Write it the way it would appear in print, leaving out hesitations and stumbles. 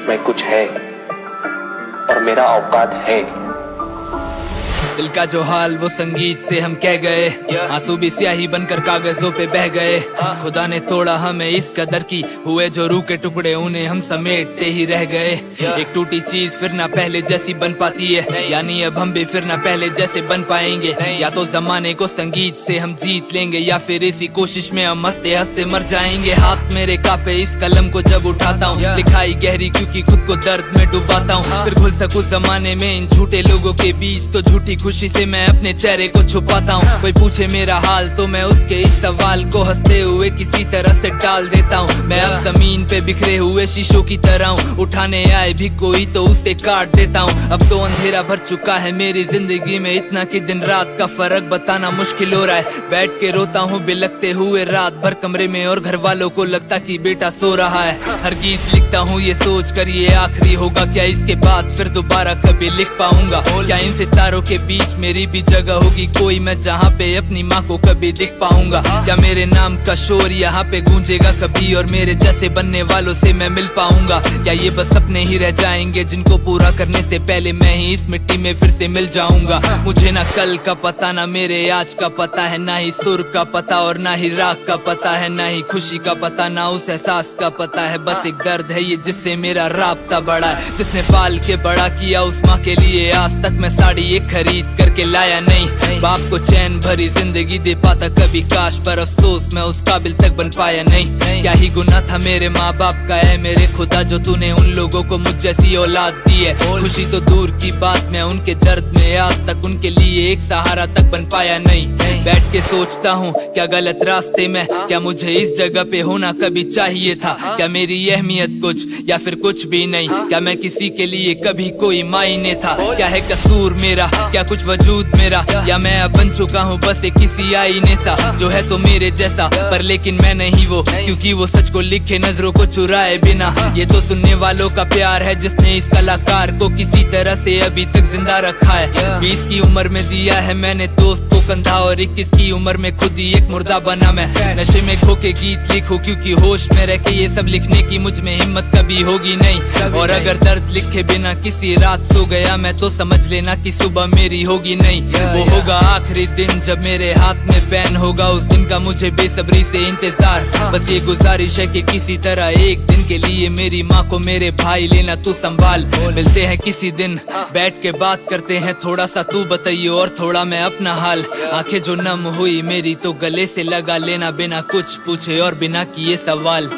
मैं कुछ है और मेरा औकात है। दिल का जो हाल वो संगीत से हम कह गए, आंसू भी स्याही बनकर कागजों पे बह गए। खुदा ने तोड़ा हमें इस कदर की, हुए जो रूह के टुकड़े उन्हें हम समेटते ही रह गए। एक टूटी चीज फिर ना पहले जैसी बन पाती है, यानी अब हम भी फिर ना पहले जैसे बन पाएंगे। या तो जमाने को संगीत से हम जीत लेंगे, या फिर इसी कोशिश में हम हंसते हंसते मर जाएंगे। हाथ मेरे कांपे इस कलम को जब उठाता हूँ, लिखाई गहरी क्योंकि खुद को दर्द में डुबाता हूँ। फिर घुल सकूं जमाने में इन झूठे लोगों के बीच, तो झूठी खुशी से मैं अपने चेहरे को छुपाता हूँ। कोई पूछे मेरा हाल तो मैं उसके इस सवाल को हंसते हुए किसी तरह से टाल देता हूँ। मैं अब जमीन पे बिखरे हुए शीशों की तरह हूँ, उठाने आए भी कोई तो उसे काट देता हूँ। अब तो अंधेरा भर चुका है मेरी जिंदगी में, इतना कि दिन रात का फर्क बताना मुश्किल हो रहा है। बैठ के रोता हूँ बिलखते हुए रात भर कमरे में, और घर वालों को लगता कि बेटा सो रहा है। हर गीत लिखता हूँ ये सोच कर ये आखिरी होगा, क्या इसके बाद फिर दोबारा कभी लिख पाऊंगा? क्या इन सितारों के बीच मेरी भी जगह होगी कोई, मैं जहाँ पे अपनी माँ को कभी दिख पाऊंगा? क्या मेरे नाम का शोर यहाँ पे गूंजेगा कभी, और मेरे जैसे बनने वालों से मैं मिल पाऊंगा? क्या ये बस सपने ही रह जाएंगे जिनको पूरा करने से पहले मैं ही इस मिट्टी में फिर से मिल जाऊंगा? मुझे ना कल का पता ना मेरे आज का पता है, ना ही सुर का पता और ना ही राग का पता है, ना ही खुशी का पता ना उस एहसास का पता है। बस एक दर्द है ये जिससे मेरा राब्ता बढ़ा है, जिसने पाल के बड़ा किया उस माँ के लिए। आज तक मैं साड़ी एक खरीद करके लाया नहीं, बाप को चैन भरी जिंदगी दे पाता कभी काश, पर अफसोस मैं उस काबिल तक बन पाया नहीं। क्या ही गुनाह था मेरे माँ बाप का है मेरे खुदा, जो तूने उन लोगों को मुझ जैसी औलाद दी है। खुशी तो दूर की बात, मैं उनके दर्द में आज तक उनके लिए एक सहारा तक बन पाया नहीं। बैठ के सोचता हूँ क्या गलत रास्ते में, क्या मुझे इस जगह पे होना कभी चाहिए था? क्या मेरी अहमियत कुछ या फिर कुछ भी नहीं? क्या मैं किसी के लिए कभी कोई मायने था? क्या है कसूर मेरा, क्या कुछ वजूद मेरा, या मैं अब बन चुका हूँ बस एक किसी आईने सा, जो है तो मेरे जैसा पर लेकिन मैं नहीं वो, क्योंकि वो सच को लिखे नजरों को चुराए बिना। ये तो सुनने वालों का प्यार है जिसने इस कलाकार को किसी तरह से अभी तक जिंदा रखा है। 20 की उम्र में दिया है मैंने दोस्त को कंधा, और 21 की उम्र में खुद ही एक मुर्दा बना मैं। नशे में खो के गीत लिखूं क्योंकि होश में रह के ये सब लिखने की मुझ में हिम्मत कभी होगी नहीं। और अगर दर्द लिखे बिना किसी रात सो गया मैं, तो समझ लेना कि सुबह मेरी होगी नहीं। वो होगा आखिरी दिन जब मेरे हाथ में पेन होगा, उस दिन का मुझे बेसब्री से इंतजार। बस ये गुजारिश है कि किसी तरह एक दिन के लिए मेरी माँ को मेरे भाई लेना तू संभाल। मिलते हैं किसी दिन बैठ के बात करते हैं, थोड़ा सा तू बताइए और थोड़ा मैं अपना हाल। आंखें जो नम हुई मेरी तो गले से लगा लेना, बिना कुछ पूछे और बिना किए सवाल।